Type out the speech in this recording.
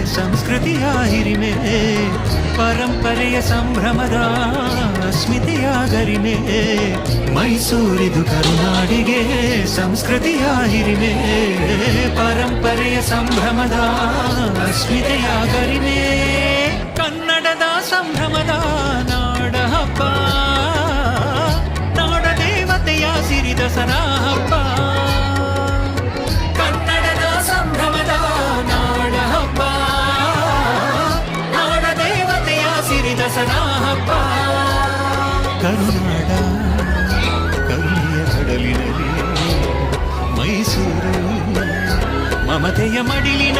ಸಂಸ್ಕೃತಿಯ ಹಿರಿಮೆ, ಪರಂಪರೆಯ ಸಂಭ್ರಮದ ಅಸ್ಮಿತೆಯ ಗರಿಮೆ. ಮೈಸೂರಿದು ಕರುನಾಡಿಗೆ ಸಂಸ್ಕೃತಿಯ ಹಿರಿಮೆ, ಪರಂಪರೆಯ ಸಂಭ್ರಮದ ಅಸ್ಮಿತೆಯ ಗರಿಮೆ. ಕನ್ನಡದ ಸಂಭ್ರಮದ ನಾಡ ಹಬ್ಬ, ನಾಡ ದೇವತೆಯ ಸಿರಿ ದಸರಾ ಹಬ್ಬ. ಕನ್ನಡದ ಸಂಭ್ರಮದ ನಾಡ ಹಬ್ಬ, ನಾಡ ದೇವತೆಯ ಸಿರಿ ದಸರಾ ಹಬ್ಬ. ಕರುನಾಡ ಕರುಣೆಯ ಕಡಲಿನಲ್ಲಿ ಮೈಸೂರು ಮಮತೆಯ ಮಡಿಲಿನ